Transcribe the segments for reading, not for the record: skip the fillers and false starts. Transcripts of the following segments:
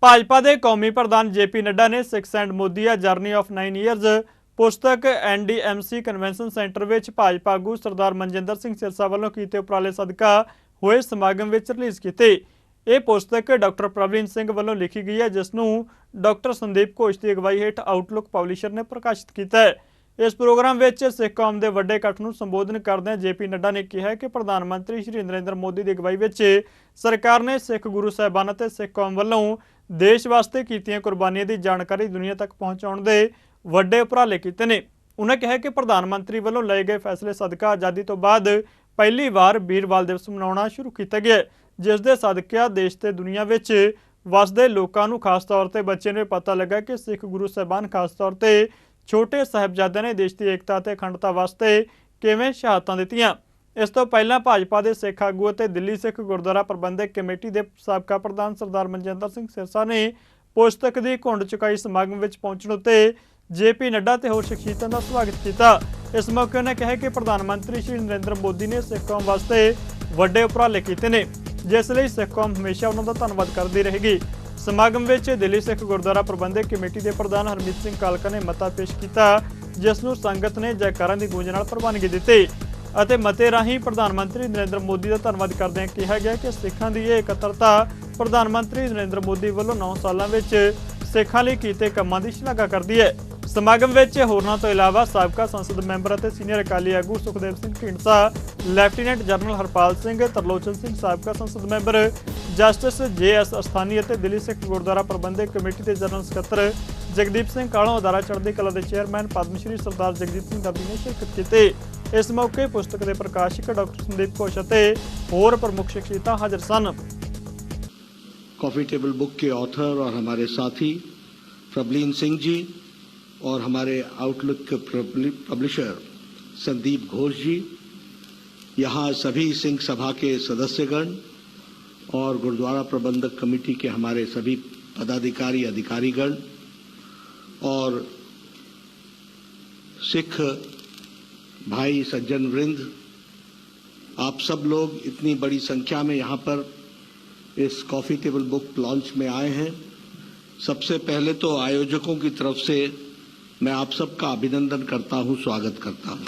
भाजपा के कौमी प्रधान JP नड्डा ने six and Modi a journey of 9 years पुस्तक NDMC कन्वेंशन सेंटर में भाजपा आगू सरदार मनजिंदर सिंह सिरसा वालों किए उपराले सदका हुए समागम में रिलीज़ की। यह पुस्तक डॉक्टर प्रवीण सिंह वालों लिखी गई है, जिसनों डॉक्टर संदीप घोष की अगवाई हेठ आउटलुक पब्लिशर ने प्रकाशित किया है। इस प्रोग्राम में सिख कौम के वड्डे इकट्ठ को संबोधन करदे JP नड्डा ने कहा कि प्रधानमंत्री श्री नरेंद्र मोदी की अगवाई में सरकार ने सिख गुरु साहिबान और सिख कौम वालों देश वास्ते कीतियां कुर्बानियां की जानकारी दुनिया तक पहुँचाने के वड्डे उपराले किए ने। उन्होंने कहा कि प्रधानमंत्री वालों लए गए फैसले सदका आज़ादी तो बाद पहली बार वीरवाल दिवस मनाना शुरू किया गया, जिस दे सदका देश ते दुनिया में वसदे लोगों को खास तौर पर बच्चे ने पता लगा कि सिख गुरु साहिबान खास तौर पर छोटे साहिबजादे ने देश की एकता ते अखंडता वास्ते किवें शहादतां दित्तियां। इस तो पहला भाजपा के सिख आगू ते दिल्ली सिख गुरुद्वारा प्रबंधक कमेटी के साबका प्रधान सरदार मनजिंदर सिंह सिरसा ने पुस्तक की घुंड चुकाई समागम में पहुंचने उत्ते JP नड्डा ते होर शख्सियतां का स्वागत किया। इस मौके उन्होंने कहा कि प्रधानमंत्री श्री नरेंद्र मोदी ने सिख कौम वास्ते वड्डे उपराले किए ने, जिसलिए सिख कौम हमेशा उन्होंने धन्नवाद करती रहेगी। समागम में दिल्ली सिख गुरुद्वारा प्रबंधक कमेटी के प्रधान हरमीत सिंह कालका ने मता पेश किया, जिसनों संगत ने जयकारां दी गूंज नाल प्रवानगी दी ਅਤੇ ਮਤੇ ਰਾਹੀਂ प्रधानमंत्री नरेंद्र मोदी का धन्नवाद करदਿਆਂ कहा गया कि सिखां की यह इकत्तरता प्रधानमंत्री नरेंद्र मोदी वालों 9 सालों में सिखां लई कीते कामां की शलाघा करती है। समागम में होरनां तो इलावा साबका संसद मैंबर और सीनियर अकाली आगू सुखदेव सिंह ढींडसा, लैफ्टिनेंट जनरल हरपाल सिंह, तरलोचन सिंह साबका संसद मैंबर, जस्टिस JS अस्थानी और दिल्ली सिख गुरुद्वारा प्रबंधक कमेटी के जनरल सकत्तर जगदीप सिंह कालों, अदारा चढ़ती कला के चेयरमैन पद्मश्री सरदार जगदीप सिंह दर्दी ने शिरकत की। इस मौके पुस्तक के प्रकाशक डॉक्टर संदीप घोष और होर प्रमुख शख्सियतां हाजिर सन। कॉफी टेबल बुक के ऑथर और हमारे साथी प्रवीण सिंह जी और हमारे आउटलुक के पब्लिशर संदीप घोष जी, यहाँ सभी सिंह सभा के सदस्यगण और गुरुद्वारा प्रबंधक कमेटी के हमारे सभी पदाधिकारी अधिकारीगण और सिख भाई सज्जन वृंद, आप सब लोग इतनी बड़ी संख्या में यहाँ पर इस कॉफ़ी टेबल बुक लॉन्च में आए हैं। सबसे पहले तो आयोजकों की तरफ से मैं आप सबका अभिनंदन करता हूँ, स्वागत करता हूँ।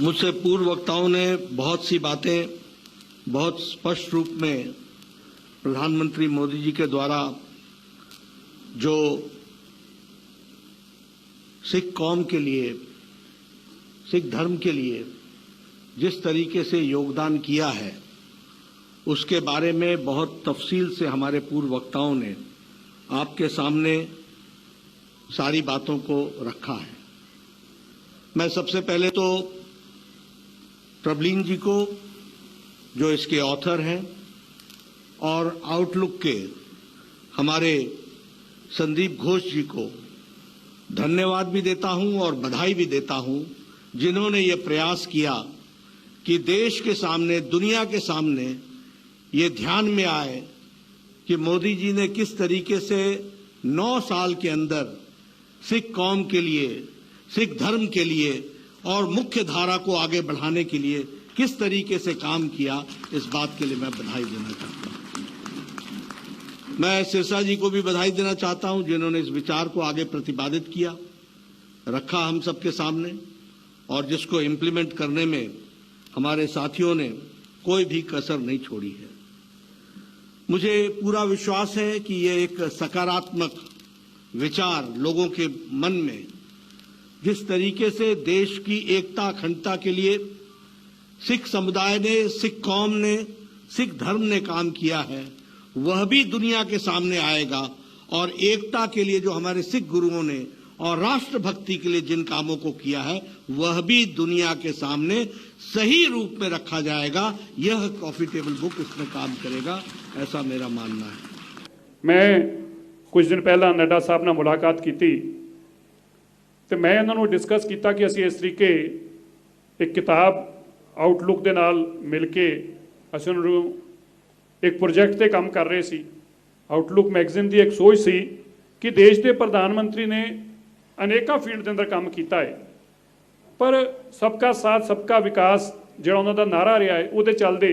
मुझसे पूर्व वक्ताओं ने बहुत सी बातें बहुत स्पष्ट रूप में प्रधानमंत्री मोदी जी के द्वारा जो सिख कौम के लिए, सिख धर्म के लिए जिस तरीके से योगदान किया है, उसके बारे में बहुत तफसील से हमारे पूर्व वक्ताओं ने आपके सामने सारी बातों को रखा है। मैं सबसे पहले तो प्रवीण जी को, जो इसके ऑथर हैं, और आउटलुक के हमारे संदीप घोष जी को धन्यवाद भी देता हूं और बधाई भी देता हूं, जिन्होंने ये प्रयास किया कि देश के सामने, दुनिया के सामने ये ध्यान में आए कि मोदी जी ने किस तरीके से 9 साल के अंदर सिख कौम के लिए, सिख धर्म के लिए और मुख्य धारा को आगे बढ़ाने के लिए किस तरीके से काम किया। इस बात के लिए मैं बधाई देना चाहता हूं। मैं सिरसा जी को भी बधाई देना चाहता हूं, जिन्होंने इस विचार को आगे प्रतिपादित किया, रखा हम सबके सामने, और जिसको इम्प्लीमेंट करने में हमारे साथियों ने कोई भी कसर नहीं छोड़ी है। मुझे पूरा विश्वास है कि ये एक सकारात्मक विचार लोगों के मन में, जिस तरीके से देश की एकता अखंडता के लिए सिख समुदाय ने, सिख कौम ने, सिख धर्म ने काम किया है, वह भी दुनिया के सामने आएगा। और एकता के लिए जो हमारे सिख गुरुओं ने और राष्ट्रभक्ति के लिए जिन कामों को किया है, वह भी दुनिया के सामने सही रूप में रखा जाएगा। यह कॉफी टेबल बुक इसमें काम करेगा, ऐसा मेरा मानना है। मैं कुछ दिन पहला नड्डा साहब ਨਾਲ मुलाकात की ਤੇ मैं उन्होंने डिस्कस किया कि ਅਸੀਂ ਇਸ तरीके एक किताब आउटलुक ਦੇ ਨਾਲ मिल के ਅਸੀਂ ਉਹਨਾਂ ਨੂੰ एक प्रोजेक्ट ਤੇ काम कर रहे सी। आउटलुक मैगजीन की एक सोच सी कि देश के प्रधानमंत्री ने अनेकों फील्ड के अंदर काम किया है, पर सबका साथ सबका विकास जो उन्होंने नारा रहा है, वो चलते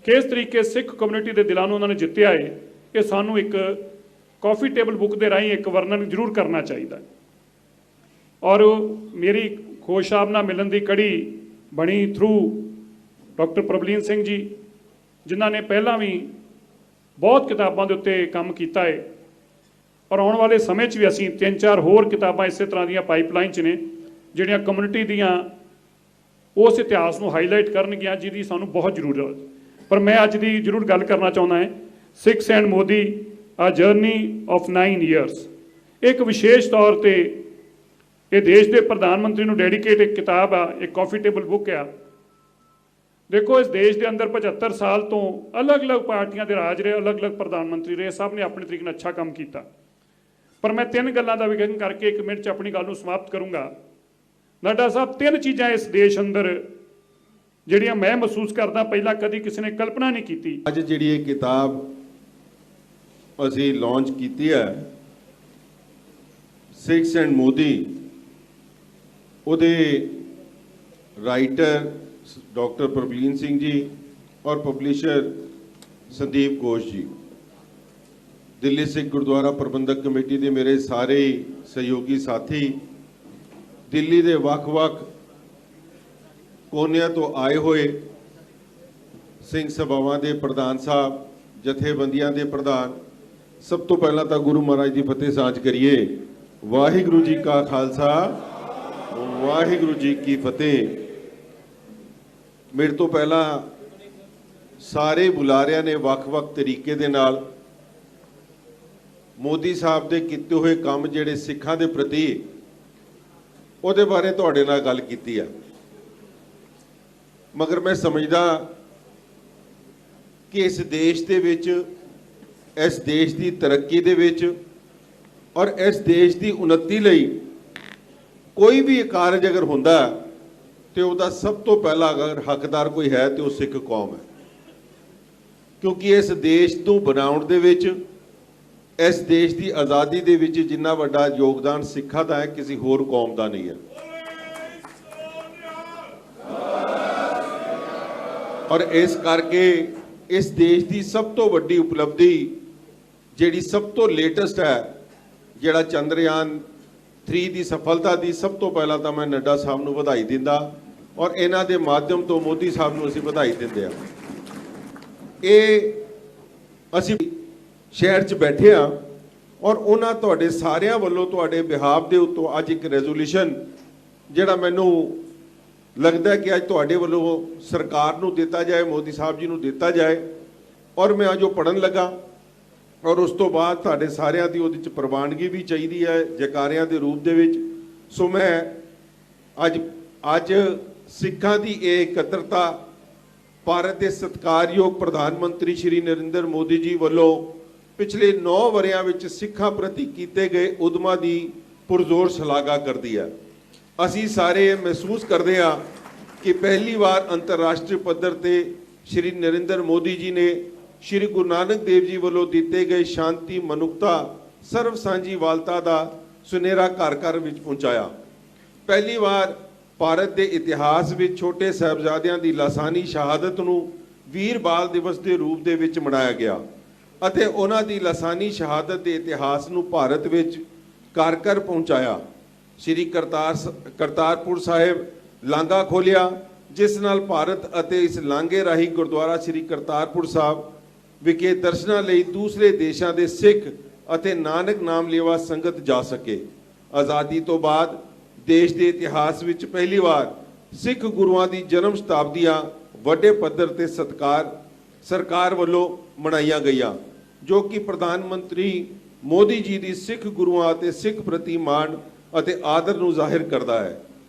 ਕਿਸ ਤਰੀਕੇ ਸਿੱਖ ਕਮਿਊਨਿਟੀ ਦੇ ਦਿਲਾਂ ਨੂੰ ਉਹਨਾਂ ਨੇ ਜਿੱਤਿਆ ਹੈ, ਇਹ ਸਾਨੂੰ ਇੱਕ ਕਾਫੀ ਟੇਬਲ ਬੁੱਕ ਦੇ ਰਾਹੀਂ ਇੱਕ ਵਰਣਨ ਜ਼ਰੂਰ ਕਰਨਾ ਚਾਹੀਦਾ ਹੈ। ਔਰ ਮੇਰੀ ਖੋਜ ਸਾਹਿਬ ਨਾਲ ਮਿਲਣ ਦੀ ਕੜੀ ਬਣੀ ਥਰੂ ਡਾਕਟਰ ਪ੍ਰਭਲੀਨ ਸਿੰਘ ਜੀ, ਜਿਨ੍ਹਾਂ ਨੇ ਪਹਿਲਾਂ ਵੀ ਬਹੁਤ ਕਿਤਾਬਾਂ ਦੇ ਉੱਤੇ ਕੰਮ ਕੀਤਾ ਹੈ ਔਰ ਆਉਣ ਵਾਲੇ ਸਮੇਂ 'ਚ ਵੀ ਅਸੀਂ 3-4 ਹੋਰ ਕਿਤਾਬਾਂ ਇਸੇ ਤਰ੍ਹਾਂ ਦੀਆਂ ਪਾਈਪਲਾਈਨ 'ਚ ਨੇ ਜਿਹੜੀਆਂ ਕਮਿਊਨਿਟੀ ਦੀਆਂ ਉਸ ਇਤਿਹਾਸ ਨੂੰ ਹਾਈਲਾਈਟ ਕਰਨਗੀਆਂ ਜਿਹਦੀ ਸਾਨੂੰ ਬਹੁਤ ਜ਼ਰੂਰਤ ਹੈ। ਪਰ ਮੈਂ ਅੱਜ ਦੀ ਜ਼ਰੂਰ ਗੱਲ ਕਰਨਾ ਚਾਹੁੰਦਾ ਹਾਂ ਸਿੱਖਸ ਐਂਡ ਮੋਦੀ ਆ ਜਰਨੀ ਆਫ 9 ਇਅਰਸ। ਇੱਕ ਵਿਸ਼ੇਸ਼ ਤੌਰ ਤੇ ਇਹ ਦੇਸ਼ ਦੇ ਪ੍ਰਧਾਨ ਮੰਤਰੀ ਨੂੰ ਡੈਡੀਕੇਟ ਇੱਕ ਕਿਤਾਬ ਆ, ਇੱਕ ਕਾਫੀ ਟੇਬਲ ਬੁੱਕ ਆ। ਦੇਖੋ ਇਸ ਦੇਸ਼ ਦੇ ਅੰਦਰ 75 ਸਾਲ ਤੋਂ ਅਲੱਗ-ਅਲੱਗ ਪਾਰਟੀਆਂ ਦੇ ਰਾਜ ਰਹੇ, ਅਲੱਗ-ਅਲੱਗ ਪ੍ਰਧਾਨ ਮੰਤਰੀ ਰਹੇ, ਸਭ ਨੇ ਆਪਣੇ ਤਰੀਕੇ ਨਾਲ ਅੱਛਾ ਕੰਮ ਕੀਤਾ। ਪਰ ਮੈਂ 3 ਗੱਲਾਂ ਦਾ ਵਿਖੇਖਣ ਕਰਕੇ 1 ਮਿੰਟ 'ਚ ਆਪਣੀ ਗੱਲ ਨੂੰ ਸਮਾਪਤ ਕਰੂੰਗਾ। ਨੱਡਾ ਸਾਹਿਬ 3 ਚੀਜ਼ਾਂ ਇਸ ਦੇਸ਼ ਅੰਦਰ ਜਿਹੜੀਆਂ ਮੈਂ ਮਹਿਸੂਸ ਕਰਦਾ ਪਹਿਲਾਂ ਕਦੀ ਕਿਸੇ ਨੇ ਕਲਪਨਾ ਨਹੀਂ ਕੀਤੀ। ਅੱਜ ਜਿਹੜੀ ਇਹ ਕਿਤਾਬ ਅਸੀਂ ਲਾਂਚ ਕੀਤੀ ਹੈ ਸਿੱਖਸ ਐਂਡ ਮੋਦੀ, ਉਹਦੇ ਰਾਈਟਰ ਡਾਕਟਰ ਪ੍ਰਭਲੀਨ ਸਿੰਘ ਜੀ ਔਰ ਪਬਲਿਸ਼ਰ ਸੰਦੀਪ ਘੋਸ਼ ਜੀ, ਦਿੱਲੀ ਸਿੱਖ ਗੁਰਦੁਆਰਾ ਪ੍ਰਬੰਧਕ ਕਮੇਟੀ ਦੇ ਮੇਰੇ ਸਾਰੇ ਸਹਿਯੋਗੀ ਸਾਥੀ, ਦਿੱਲੀ ਦੇ ਵੱਖ-ਵੱਖ ਕੋਨਿਆਂ ਤੋਂ ਆਏ ਹੋਏ ਸਿੰਘ ਸਭਾਵਾਂ ਦੇ ਪ੍ਰਧਾਨ ਸਾਹਿਬ, ਜਥੇਬੰਦੀਆਂ ਦੇ ਪ੍ਰਧਾਨ, ਸਭ ਤੋਂ ਪਹਿਲਾਂ ਤਾਂ ਗੁਰੂ ਮਹਾਰਾਜ ਦੀ ਫਤਿਹ ਸਾਂਝ ਕਰੀਏ। ਵਾਹਿਗੁਰੂ ਜੀ ਕਾ ਖਾਲਸਾ, ਵਾਹਿਗੁਰੂ ਜੀ ਕੀ ਫਤਿਹ। ਮੇਰੇ ਤੋਂ ਪਹਿਲਾਂ ਸਾਰੇ ਬੁਲਾਰਿਆਂ ਨੇ ਵੱਖ-ਵੱਖ ਤਰੀਕੇ ਦੇ ਨਾਲ ਮੋਦੀ ਸਾਹਿਬ ਦੇ ਕੀਤੇ ਹੋਏ ਕੰਮ ਜਿਹੜੇ ਸਿੱਖਾਂ ਦੇ ਪ੍ਰਤੀ, ਉਹਦੇ ਬਾਰੇ ਤੁਹਾਡੇ ਨਾਲ ਗੱਲ ਕੀਤੀ ਆ। ਮਗਰ ਮੈਂ ਸਮਝਦਾ ਕਿ ਇਸ ਦੇਸ਼ ਦੇ ਵਿੱਚ, ਇਸ ਦੇਸ਼ ਦੀ ਤਰੱਕੀ ਦੇ ਵਿੱਚ ਔਰ ਇਸ ਦੇਸ਼ ਦੀ ਉન્નਤੀ ਲਈ ਕੋਈ ਵੀ ਕਾਰਜ ਅਗਰ ਹੁੰਦਾ ਤੇ ਉਹਦਾ ਸਭ ਤੋਂ ਪਹਿਲਾ ਅਗਰ ਹੱਕਦਾਰ ਕੋਈ ਹੈ ਤੇ ਉਹ ਸਿੱਖ ਕੌਮ ਹੈ। ਕਿਉਂਕਿ ਇਸ ਦੇਸ਼ ਨੂੰ ਬਣਾਉਣ ਦੇ ਵਿੱਚ, ਇਸ ਦੇਸ਼ ਦੀ ਆਜ਼ਾਦੀ ਦੇ ਵਿੱਚ ਜਿੰਨਾ ਵੱਡਾ ਯੋਗਦਾਨ ਸਿੱਖਾਂ ਦਾ ਹੈ, ਕਿਸੇ ਹੋਰ ਕੌਮ ਦਾ ਨਹੀਂ ਹੈ। ਔਰ ਇਸ ਕਰਕੇ ਇਸ ਦੇਸ਼ ਦੀ ਸਭ ਤੋਂ ਵੱਡੀ ਉਪਲਬਧੀ ਜਿਹੜੀ ਸਭ ਤੋਂ ਲੇਟੈਸਟ ਹੈ, ਜਿਹੜਾ ਚੰਦਰਯਾਨ 3 ਦੀ ਸਫਲਤਾ ਦੀ, ਸਭ ਤੋਂ ਪਹਿਲਾਂ ਤਾਂ ਮੈਂ ਨੱਡਾ ਸਾਹਿਬ ਨੂੰ ਵਧਾਈ ਦਿੰਦਾ ਔਰ ਇਹਨਾਂ ਦੇ ਮਾਧਿਅਮ ਤੋਂ ਮੋਦੀ ਸਾਹਿਬ ਨੂੰ ਅਸੀਂ ਵਧਾਈ ਦਿੰਦੇ ਹਾਂ। ਇਹ ਅਸੀਂ ਸ਼ਹਿਰ 'ਚ ਬੈਠੇ ਹਾਂ ਔਰ ਉਹਨਾਂ ਤੁਹਾਡੇ ਸਾਰਿਆਂ ਵੱਲੋਂ ਤੁਹਾਡੇ ਬਿਹਾਫ ਦੇ ਉੱਤੋਂ ਅੱਜ ਇੱਕ ਰੈਜ਼ੋਲੂਸ਼ਨ ਜਿਹੜਾ ਮੈਨੂੰ ਲੱਗਦਾ ਕਿ ਅੱਜ ਤੁਹਾਡੇ ਵੱਲੋਂ ਸਰਕਾਰ ਨੂੰ ਦਿੱਤਾ ਜਾਏ, ਮੋਦੀ ਸਾਹਿਬ ਜੀ ਨੂੰ ਦਿੱਤਾ ਜਾਏ, ਔਰ ਮੈਂ ਅੱਜ ਉਹ ਪੜ੍ਹਨ ਲੱਗਾ ਔਰ ਉਸ ਤੋਂ ਬਾਅਦ ਤੁਹਾਡੇ ਸਾਰਿਆਂ ਦੀ ਉਹਦੇ 'ਚ ਪ੍ਰਵਾਨਗੀ ਵੀ ਚਾਹੀਦੀ ਹੈ ਜੈਕਾਰਿਆਂ ਦੇ ਰੂਪ ਦੇ ਵਿੱਚ। ਸੋ ਮੈਂ ਅੱਜ ਸਿੱਖਾਂ ਦੀ ਇਹ ਇਕੱਤਰਤਾ ਭਾਰਤ ਦੇ ਸਤਿਕਾਰਯੋਗ ਪ੍ਰਧਾਨ ਮੰਤਰੀ ਸ਼੍ਰੀ ਨਰਿੰਦਰ ਮੋਦੀ ਜੀ ਵੱਲੋਂ ਪਿਛਲੇ 9 ਵਰ੍ਹਿਆਂ ਵਿੱਚ ਸਿੱਖਾਂ ਪ੍ਰਤੀ ਕੀਤੇ ਗਏ ਉਦਮਾਂ ਦੀ ਪੁਰਜ਼ੋਰ ਸ਼ਲਾਘਾ ਕਰਦੀ ਹੈ। ਅਸੀਂ ਸਾਰੇ ਮਹਿਸੂਸ ਕਰਦੇ ਹਾਂ ਕਿ ਪਹਿਲੀ ਵਾਰ ਅੰਤਰਰਾਸ਼ਟਰੀ ਪੱਧਰ ਤੇ ਸ਼੍ਰੀ ਨਰਿੰਦਰ ਮੋਦੀ ਜੀ ਨੇ ਸ਼੍ਰੀ ਗੁਰੂ ਨਾਨਕ ਦੇਵ ਜੀ ਵੱਲੋਂ ਦਿੱਤੇ ਗਏ ਸ਼ਾਂਤੀ, ਮਨੁੱਖਤਾ, ਸਰਵ ਸਾਂਝੀਵਾਲਤਾ ਦਾ ਸੁਨੇਰਾ ਘਰ ਘਰ ਵਿੱਚ ਪਹੁੰਚਾਇਆ। ਪਹਿਲੀ ਵਾਰ ਭਾਰਤ ਦੇ ਇਤਿਹਾਸ ਵਿੱਚ ਛੋਟੇ ਸਾਹਿਬਜ਼ਾਦਿਆਂ ਦੀ ਲਾਸਾਨੀ ਸ਼ਹਾਦਤ ਨੂੰ ਵੀਰ ਬਾਲ ਦਿਵਸ ਦੇ ਰੂਪ ਦੇ ਵਿੱਚ ਮਨਾਇਆ ਗਿਆ ਅਤੇ ਉਹਨਾਂ ਦੀ ਲਾਸਾਨੀ ਸ਼ਹਾਦਤ ਦੇ ਇਤਿਹਾਸ ਨੂੰ ਭਾਰਤ ਵਿੱਚ ਘਰ ਘਰ ਪਹੁੰਚਾਇਆ। ਸ਼੍ਰੀ ਕਰਤਾਰਪੁਰ ਸਾਹਿਬ ਲਾਂਘਾ ਖੋਲਿਆ, ਜਿਸ ਨਾਲ ਭਾਰਤ ਅਤੇ ਇਸ ਲਾਂਘੇ ਰਾਹੀਂ ਗੁਰਦੁਆਰਾ ਸ਼੍ਰੀ ਕਰਤਾਰਪੁਰ ਸਾਹਿਬ ਵਿਖੇ ਦਰਸ਼ਨਾਂ ਲਈ ਦੂਸਰੇ ਦੇਸ਼ਾਂ ਦੇ ਸਿੱਖ ਅਤੇ ਨਾਨਕ ਨਾਮ ਲੈਵਾ ਸੰਗਤ ਜਾ ਸਕੇ। ਆਜ਼ਾਦੀ ਤੋਂ ਬਾਅਦ ਦੇਸ਼ ਦੇ ਇਤਿਹਾਸ ਵਿੱਚ ਪਹਿਲੀ ਵਾਰ ਸਿੱਖ ਗੁਰੂਆਂ ਦੀ ਜਨਮ ਸ਼ਤਾਬਦੀਆਂ ਵੱਡੇ ਪੱਧਰ ਤੇ ਸਰਕਾਰ ਵੱਲੋਂ ਮਨਾਈਆਂ ਗਈਆਂ, ਜੋ ਕਿ ਪ੍ਰਧਾਨ ਮੰਤਰੀ ਮੋਦੀ ਜੀ ਦੀ ਸਿੱਖ ਗੁਰੂਆਂ ਅਤੇ ਸਿੱਖ ਪ੍ਰਤੀ ਮਾਣ ਅਤੇ ਆਦਰ ਨੂੰ ਜ਼ਾਹਿਰ ਕਰਦਾ ਹੈ।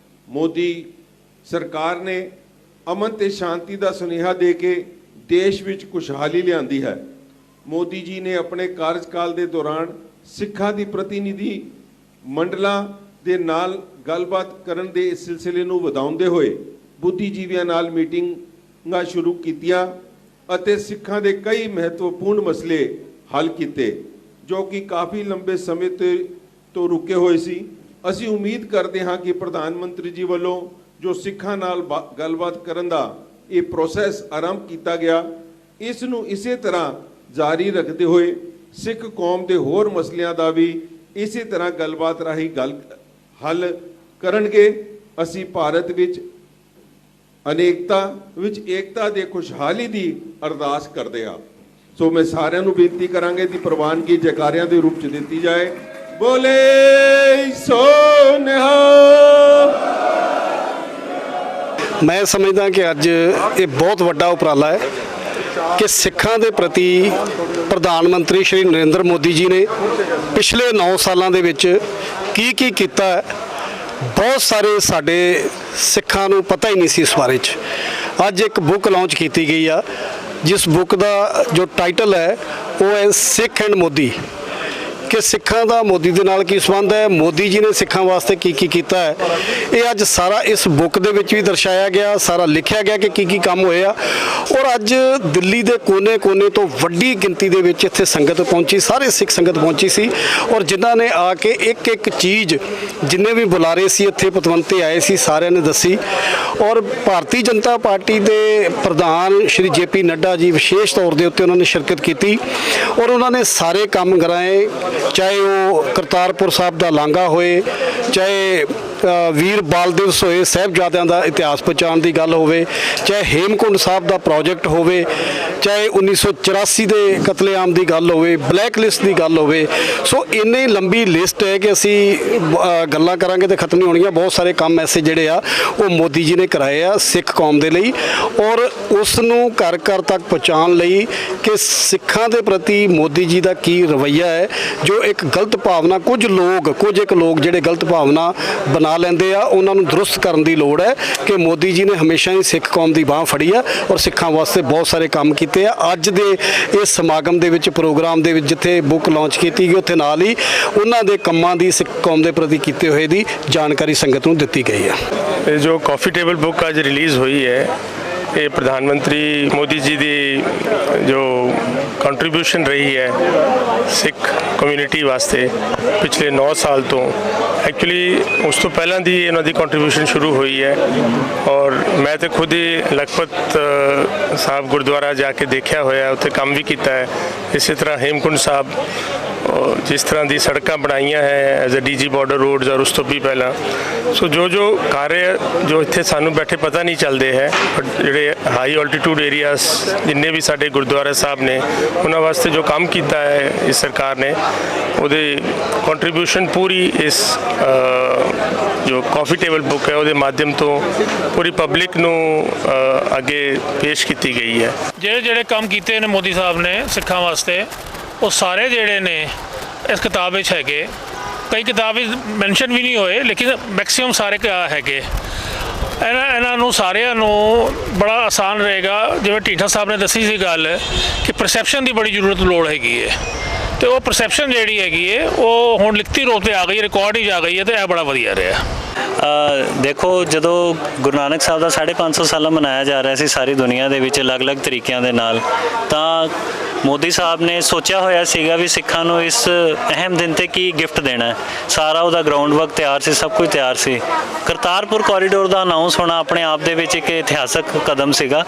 ਮੋਦੀ ਸਰਕਾਰ ਨੇ ਅਮਨ ਤੇ ਸ਼ਾਂਤੀ ਦਾ ਸੁਨੇਹਾ ਦੇ ਕੇ ਦੇਸ਼ ਵਿੱਚ ਖੁਸ਼ਹਾਲੀ ਲਿਆਂਦੀ ਹੈ। ਮੋਦੀ ਜੀ ਨੇ ਆਪਣੇ ਕਾਰਜਕਾਲ ਦੇ ਦੌਰਾਨ ਸਿੱਖਾਂ ਦੀ ਪ੍ਰਤੀਨਿਧੀ ਮੰਡਲਾਂ ਦੇ ਨਾਲ ਗੱਲਬਾਤ ਕਰਨ ਦੇ ਇਸ ਸਿਲਸਿਲੇ ਨੂੰ ਵਧਾਉਂਦੇ ਹੋਏ ਬੁੱਧੀਜੀਵੀਆਂ ਨਾਲ ਮੀਟਿੰਗਾਂ ਸ਼ੁਰੂ ਕੀਤੀਆਂ ਅਤੇ ਸਿੱਖਾਂ ਦੇ ਕਈ ਮਹੱਤਵਪੂਰਨ ਮਸਲੇ ਹੱਲ ਕੀਤੇ, ਜੋ ਕਿ ਕਾਫੀ ਲੰਬੇ ਸਮੇਂ ਤੋਂ ਰੁਕੇ ਹੋਏ ਸੀ। ਅਸੀਂ ਉਮੀਦ ਕਰਦੇ ਹਾਂ ਕਿ ਪ੍ਰਧਾਨ ਮੰਤਰੀ ਜੀ ਵੱਲੋਂ ਜੋ ਸਿੱਖਾਂ ਨਾਲ ਗੱਲਬਾਤ ਕਰਨ ਦਾ ਇਹ ਪ੍ਰੋਸੈਸ ਆਰੰਭ ਕੀਤਾ ਗਿਆ, ਇਸ ਨੂੰ ਇਸੇ ਤਰ੍ਹਾਂ ਜਾਰੀ ਰੱਖਦੇ ਹੋਏ ਸਿੱਖ ਕੌਮ ਦੇ ਹੋਰ ਮਸਲਿਆਂ ਦਾ ਵੀ ਇਸੇ ਤਰ੍ਹਾਂ ਗੱਲਬਾਤ ਰਾਹੀਂ ਹੱਲ ਕਰਨਗੇ। ਅਸੀਂ ਭਾਰਤ ਵਿੱਚ ਅਨੇਕਤਾ ਵਿੱਚ ਏਕਤਾ ਦੇ ਖੁਸ਼ਹਾਲੀ ਦੀ ਅਰਦਾਸ ਕਰਦੇ ਹਾਂ। ਸੋ ਮੈਂ ਸਾਰਿਆਂ ਨੂੰ ਬੇਨਤੀ ਕਰਾਂਗੇ ਕਿ ਪ੍ਰਵਾਨਗੀ ਜੈਕਾਰਿਆਂ ਦੇ ਰੂਪ ਚ ਦਿੱਤੀ ਜਾਏ। ਬੋਲੇ ਸੋ ਨਿਹਾਲ। ਮੈਂ ਸਮਝਦਾ ਕਿ ਅੱਜ ਇਹ ਬਹੁਤ ਵੱਡਾ ਉਪਰਾਲਾ ਹੈ ਕਿ ਸਿੱਖਾਂ ਦੇ ਪ੍ਰਤੀ ਪ੍ਰਧਾਨ ਮੰਤਰੀ ਸ਼੍ਰੀ ਨਰਿੰਦਰ ਮੋਦੀ ਜੀ ਨੇ ਪਿਛਲੇ 9 ਸਾਲਾਂ ਦੇ ਵਿੱਚ ਕੀ ਕੀਤਾ ਹੈ। ਬਹੁਤ ਸਾਰੇ ਸਾਡੇ ਸਿੱਖਾਂ ਨੂੰ ਪਤਾ ਹੀ ਨਹੀਂ ਸੀ ਇਸ ਬਾਰੇ 'ਚ। ਅੱਜ ਇੱਕ ਬੁੱਕ ਲਾਂਚ ਕੀਤੀ ਗਈ ਆ ਜਿਸ ਬੁੱਕ ਦਾ ਜੋ ਟਾਈਟਲ ਹੈ ਉਹ ਹੈ ਸਿੱਖ ਐਂਡ ਮੋਦੀ, ਕਿ ਸਿੱਖਾਂ ਦਾ ਮੋਦੀ ਦੇ ਨਾਲ ਕੀ ਸੰਬੰਧ ਹੈ, ਮੋਦੀ ਜੀ ਨੇ ਸਿੱਖਾਂ ਵਾਸਤੇ ਕੀ ਕੀਤਾ ਹੈ। ਇਹ ਅੱਜ ਸਾਰਾ ਇਸ ਬੁੱਕ ਦੇ ਵਿੱਚ ਵੀ ਦਰਸਾਇਆ ਗਿਆ, ਸਾਰਾ ਲਿਖਿਆ ਗਿਆ ਕਿ ਕੀ ਕੰਮ ਹੋਇਆ। ਔਰ ਅੱਜ ਦਿੱਲੀ ਦੇ ਕੋਨੇ-ਕੋਨੇ ਤੋਂ ਵੱਡੀ ਗਿਣਤੀ ਦੇ ਵਿੱਚ ਇੱਥੇ ਸੰਗਤ ਪਹੁੰਚੀ, ਸਾਰੇ ਸਿੱਖ ਸੰਗਤ ਪਹੁੰਚੀ ਸੀ। ਔਰ ਜਿਨ੍ਹਾਂ ਨੇ ਆ ਕੇ ਇੱਕ ਚੀਜ਼, ਜਿੰਨੇ ਵੀ ਬੁਲਾਰੇ ਸੀ ਇੱਥੇ ਪਤਵੰਤੇ ਆਏ ਸੀ, ਸਾਰਿਆਂ ਨੇ ਦੱਸੀ। ਔਰ ਭਾਰਤੀ ਜਨਤਾ ਪਾਰਟੀ ਦੇ ਪ੍ਰਧਾਨ ਸ਼੍ਰੀ JP ਨੱਡਾ ਜੀ ਵਿਸ਼ੇਸ਼ ਤੌਰ ਦੇ ਉੱਤੇ ਉਹਨਾਂ ਨੇ ਸ਼ਿਰਕਤ ਕੀਤੀ ਔਰ ਉਹਨਾਂ ਨੇ ਸਾਰੇ ਕੰਮ ਕਰਾਏ, ਚਾਹੇ ਉਹ ਕਰਤਾਰਪੁਰ ਸਾਹਿਬ ਦਾ ਲਾਂਘਾ ਹੋਏ, ਚਾਹੇ ਵੀਰ ਬਾਲ ਦਿਵਸ ਹੋਏ, ਸਾਹਿਬਜ਼ਾਦਿਆਂ ਦਾ ਇਤਿਹਾਸ ਪਛਾਣ ਦੀ ਗੱਲ ਹੋਵੇ, ਚਾਹੇ ਹੇਮਕੁੰਡ ਸਾਹਿਬ ਦਾ ਪ੍ਰੋਜੈਕਟ ਹੋਵੇ, ਚਾਹੇ 1984 ਦੇ ਕਤਲੇਆਮ ਦੀ ਗੱਲ ਹੋਵੇ, ਬਲੈਕ ਲਿਸਟ ਦੀ ਗੱਲ ਹੋਵੇ। ਸੋ ਇੰਨੀ ਲੰਬੀ ਲਿਸਟ ਹੈ ਕਿ ਅਸੀਂ ਗੱਲਾਂ ਕਰਾਂਗੇ ਤੇ ਖਤਮ ਨਹੀਂ ਹੋਣਗੀਆਂ। ਬਹੁਤ ਸਾਰੇ ਕੰਮ ਐਸੇ ਜਿਹੜੇ ਆ ਉਹ ਮੋਦੀ ਜੀ ਨੇ ਕਰਾਏ ਆ ਸਿੱਖ ਕੌਮ ਦੇ ਲਈ, ਔਰ ਉਸ ਨੂੰ ਘਰ ਘਰ ਤੱਕ ਪਹੁੰਚਾਉਣ ਲਈ ਕਿ ਸਿੱਖਾਂ ਦੇ ਪ੍ਰਤੀ ਮੋਦੀ ਜੀ ਦਾ ਕੀ ਰਵੱਈਆ ਹੈ। ਜੋ ਇੱਕ ਗਲਤ ਭਾਵਨਾ ਕੁਝ ਇੱਕ ਲੋਕ ਜਿਹੜੇ ਗਲਤ ਭਾਵਨਾ ਬਣਾ ਲੈਂਦੇ ਆ, ਉਹਨਾਂ ਨੂੰ ਦਰੁਸਤ ਕਰਨ ਦੀ ਲੋੜ ਹੈ ਕਿ ਮੋਦੀ ਜੀ ਨੇ ਹਮੇਸ਼ਾ ਹੀ ਸਿੱਖ ਕੌਮ ਦੀ ਬਾਹ ਫੜੀ ਆ ਔਰ ਸਿੱਖਾਂ ਵਾਸਤੇ ਬਹੁਤ ਸਾਰੇ ਕੰਮ ਕੀਤੇ ਆ। ਅੱਜ ਦੇ ਇਸ ਸਮਾਗਮ ਦੇ ਵਿੱਚ, ਪ੍ਰੋਗਰਾਮ ਦੇ ਵਿੱਚ ਜਿੱਥੇ ਬੁੱਕ ਲਾਂਚ ਕੀਤੀ ਗਈ, ਉੱਥੇ ਨਾਲ ਹੀ ਉਹਨਾਂ ਦੇ ਕੰਮਾਂ ਦੀ ਸਿੱਖ ਕੌਮ ਦੇ ਪ੍ਰਤੀ ਕੀਤੇ ਹੋਏ ਦੀ ਜਾਣਕਾਰੀ ਸੰਗਤ ਨੂੰ ਦਿੱਤੀ ਗਈ ਹੈ। ਇਹ ਜੋ ਕਾਫੀ ਟੇਬਲ ਬੁੱਕ ਅੱਜ ਰਿਲੀਜ਼ ਹੋਈ ਹੈ, ਇਹ ਪ੍ਰਧਾਨ ਮੰਤਰੀ ਮੋਦੀ ਜੀ ਦੀ ਜੋ ਕੰਟਰੀਬਿਊਸ਼ਨ ਰਹੀ ਹੈ ਸਿੱਖ ਕਮਿਊਨਿਟੀ ਵਾਸਤੇ ਪਿਛਲੇ 9 ਸਾਲ ਤੋਂ। ਐਕਚੁਅਲੀ ਉਸ ਤੋਂ ਪਹਿਲਾਂ ਦੀ ਇਹਨਾਂ ਦੀ ਕੰਟਰੀਬਿਊਸ਼ਨ ਸ਼ੁਰੂ ਹੋਈ ਹੈ ਔਰ ਮੈਂ ਤਾਂ ਖੁਦ ਹੀ ਲਖਪਤ ਸਾਹਿਬ ਗੁਰਦੁਆਰਾ ਜਾ ਕੇ ਦੇਖਿਆ ਹੋਇਆ, ਉੱਥੇ ਕੰਮ ਵੀ ਕੀਤਾ ਹੈ। ਇਸੇ ਤਰ੍ਹਾਂ ਹੇਮਕੁੰਡ ਸਾਹਿਬ ਜਿਸ ਤਰ੍ਹਾਂ ਦੀ ਸੜਕਾਂ ਬਣਾਈਆਂ ਹੈ as a DG border roads ਔਰ ਉਸ ਤੋਂ ਵੀ ਪਹਿਲਾਂ। ਸੋ ਜੋ ਕਾਰਜ ਜੋ ਇੱਥੇ ਸਾਨੂੰ ਬੈਠੇ ਪਤਾ ਨਹੀਂ ਚੱਲਦੇ ਹੈ, ਬਟ ਜਿਹੜੇ ਹਾਈ ਆਲਟੀਟਿਊਡ ਏਰੀਆਸ ਜਿੰਨੇ ਵੀ ਸਾਡੇ ਗੁਰਦੁਆਰਾ ਸਾਹਿਬ ਨੇ ਉਹਨਾਂ ਵਾਸਤੇ ਜੋ ਕੰਮ ਕੀਤਾ ਹੈ ਇਸ ਸਰਕਾਰ ਨੇ, ਉਹਦੇ ਕੰਟਰੀਬਿਊਸ਼ਨ ਪੂਰੀ ਇਸ ਜੋ ਕਾਫੀ ਟੇਬਲ ਬੁੱਕ ਹੈ ਉਹਦੇ ਮਾਧਿਅਮ ਤੋਂ ਪੂਰੀ ਪਬਲਿਕ ਨੂੰ ਅੱਗੇ ਪੇਸ਼ ਕੀਤੀ ਗਈ ਹੈ। ਜਿਹੜੇ ਕੰਮ ਕੀਤੇ ਨੇ ਮੋਦੀ ਸਾਹਿਬ ਨੇ ਸਿੱਖਾਂ ਵਾਸਤੇ, ਉਹ ਸਾਰੇ ਜਿਹੜੇ ਨੇ ਇਸ ਕਿਤਾਬ ਵਿੱਚ ਹੈਗੇ। ਕਈ ਕਿਤਾਬ ਵਿੱਚ ਮੈਂਸ਼ਨ ਵੀ ਨਹੀਂ ਹੋਏ, ਲੇਕਿਨ ਮੈਕਸਿਮਮ ਸਾਰੇ ਹੈਗੇ। ਇਹਨਾਂ ਨੂੰ ਸਾਰਿਆਂ ਨੂੰ ਬੜਾ ਆਸਾਨ ਰਹੇਗਾ। ਜਿਵੇਂ ਢੀਂਡਸਾ ਸਾਹਿਬ ਨੇ ਦੱਸੀ ਸੀ ਗੱਲ ਕਿ ਪਰਸੈਪਸ਼ਨ ਦੀ ਬੜੀ ਲੋੜ ਹੈਗੀ ਹੈ, ਤੇ ਉਹ ਪਰਸੈਪਸ਼ਨ ਜਿਹੜੀ ਹੈਗੀ ਹੈ ਉਹ ਹੁਣ ਲਿਖਤੀ ਰੂਪ 'ਤੇ ਆ ਗਈ, ਰਿਕਾਰਡ ਹੀ ਆ ਗਈ ਹੈ, ਤੇ ਇਹ ਬੜਾ ਵਧੀਆ ਰਿਹਾ। ਦੇਖੋ, ਜਦੋਂ ਗੁਰੂ ਨਾਨਕ ਸਾਹਿਬ ਦਾ 550 ਸਾਲਾ ਮਨਾਇਆ ਜਾ ਰਿਹਾ ਸੀ ਸਾਰੀ ਦੁਨੀਆ ਦੇ ਵਿੱਚ ਅਲੱਗ-ਅਲੱਗ ਤਰੀਕਿਆਂ ਦੇ ਨਾਲ, ਤਾਂ ਮੋਦੀ ਸਾਹਿਬ ਨੇ ਸੋਚਿਆ ਹੋਇਆ ਸੀਗਾ ਵੀ ਸਿੱਖਾਂ ਨੂੰ ਇਸ ਅਹਿਮ ਦਿਨ 'ਤੇ ਕੀ ਗਿਫਟ ਦੇਣਾ ਹੈ। ਸਾਰਾ ਉਹਦਾ ਗਰਾਊਂਡ ਵਰਕ ਤਿਆਰ ਸੀ, ਸਭ ਕੁਝ ਤਿਆਰ ਸੀ। ਕਰਤਾਰਪੁਰ ਕੋਰੀਡੋਰ ਦਾ ਅਨਾਉਂਸ ਹੋਣਾ ਆਪਣੇ ਆਪ ਦੇ ਵਿੱਚ ਇੱਕ ਇਤਿਹਾਸਕ ਕਦਮ ਸੀਗਾ।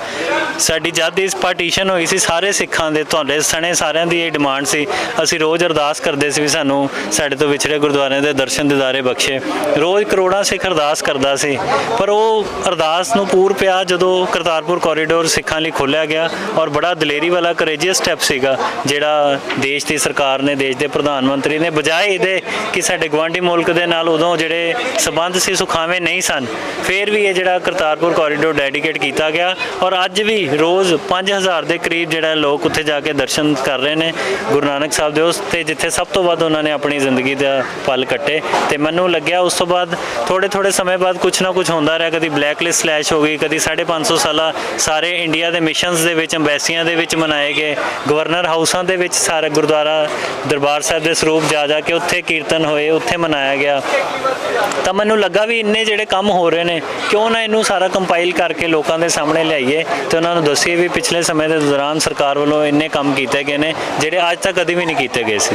ਸਾਡੀ ਜਦ ਇਸ ਪਾਰਟੀਸ਼ਨ ਹੋਈ ਸੀ, ਸਾਰੇ ਸਿੱਖਾਂ ਦੇ, ਤੁਹਾਡੇ ਸਣੇ ਸਾਰਿਆਂ ਦੀ ਇਹ ਡਿਮਾਂਡ ਸੀ। ਅਸੀਂ ਰੋਜ਼ ਅਰਦਾਸ ਕਰਦੇ ਸੀ ਵੀ ਸਾਨੂੰ ਸਾਡੇ ਤੋਂ ਵਿਛੜੇ ਗੁਰਦੁਆਰਿਆਂ ਦੇ ਦਰਸ਼ਨ ਦਿਦਾਰੇ ਬਖਸ਼ੇ। ਰੋਜ਼ ਕਰੋੜਾਂ ਸਿੱਖ ਅਰਦਾਸ ਕਰਦਾ ਸੀ, ਪਰ ਉਹ ਅਰਦਾਸ ਨੂੰ ਪੂਰ ਪਿਆ ਜਦੋਂ ਕਰਤਾਰਪੁਰ ਕੋਰੀਡੋਰ ਸਿੱਖਾਂ ਲਈ ਖੋਲ੍ਹਿਆ ਗਿਆ। ਔਰ ਬੜਾ ਦਲੇਰੀ ਵਾਲਾ ਕਰੇਜੀਅਸ ਸਟੈਪ ਸੀਗਾ ਜਿਹੜਾ ਦੇਸ਼ ਦੀ ਸਰਕਾਰ ਨੇ, ਦੇਸ਼ ਦੇ ਪ੍ਰਧਾਨ ਮੰਤਰੀ ਨੇ, ਬਜਾਏ ਇਹਦੇ ਕਿ ਸਾਡੇ ਗੁਆਂਢੀ ਮੁਲਕ ਦੇ ਨਾਲ ਉਦੋਂ ਜਿਹੜੇ ਸਬੰਧ ਸੀ ਸੁਖਾਵੇਂ ਨਹੀਂ ਸਨ, ਫਿਰ ਵੀ ਇਹ ਜਿਹੜਾ ਕਰਤਾਰਪੁਰ ਕੋਰੀਡੋਰ ਡੈਡੀਕੇਟ ਕੀਤਾ ਗਿਆ। ਔਰ ਅੱਜ ਵੀ ਰੋਜ਼ 5000 ਦੇ ਕਰੀਬ ਜਿਹੜਾ ਲੋਕ ਉੱਥੇ ਜਾ ਕੇ ਦਰਸ਼ਨ ਕਰ ਰਹੇ ਨੇ ਗੁਰੂ ਨਾਨਕ ਸਾਹਿਬ ਦੇ, ਉਸ 'ਤੇ ਜਿੱਥੇ ਸਭ ਤੋਂ ਵੱਧ ਉਹਨਾਂ ਨੇ ਆਪਣੀ ਜ਼ਿੰਦਗੀ ਦਾ ਪਲ ਕੱਟੇ। ਤੇ ਮੈਨੂੰ ਲੱਗਿਆ ਉਸ ਤੋਂ ਬਾਅਦ ਥੋੜੇ ਸਮੇਂ ਬਾਅਦ ਕੁਛ ਨਾ ਕੁਛ ਹੁੰਦਾ ਰਿਹਾ। ਕਦੀ ਬਲੈਕ ਲਿਸਟ ਸਲੈਸ਼ ਹੋ ਗਈ, ਕਦੀ 550 ਸਾਲਾ ਸਾਰੇ ਇੰਡੀਆ ਦੇ ਮਿਸ਼ਨਸ ਦੇ ਵਿੱਚ, ਅੰਬੈਸੀਆਂ ਦੇ ਵਿੱਚ ਮਨਾਏ ਗਏ। ਗਵਰਨਰ ਹਾਊਸਾਂ ਦੇ ਵਿੱਚ ਸਾਰੇ ਗੁਰਦੁਆਰਾ ਦਰਬਾਰ ਸਾਹਿਬ ਦੇ ਸਰੂਪ ਜਾ ਕੇ ਉੱਥੇ ਕੀਰਤਨ ਹੋਏ, ਉੱਥੇ ਮਨਾਇਆ ਗਿਆ। ਤਾਂ ਮੈਨੂੰ ਲੱਗਾ ਵੀ ਇੰਨੇ ਜਿਹੜੇ ਕੰਮ ਹੋ ਰਹੇ ਨੇ, ਕਿਉਂ ਨਾ ਇਹਨੂੰ ਸਾਰਾ ਕੰਪਾਈਲ ਕਰਕੇ ਲੋਕਾਂ ਦੇ ਸਾਹਮਣੇ ਲਿਆਈਏ ਤੇ ਉਹਨਾਂ ਨੂੰ ਦੱਸੀਏ ਵੀ ਪਿਛਲੇ ਸਮੇਂ ਦੇ ਦੌਰਾਨ ਸਰਕਾਰ ਵੱਲੋਂ ਇੰਨੇ ਕੰਮ ਕੀਤੇ ਗਏ ਨੇ ਜਿਹੜੇ ਅੱਜ ਤੱਕ ਕਦੀ ਵੀ ਨਹੀਂ ਕੀਤੇ ਗਏ ਸੀ।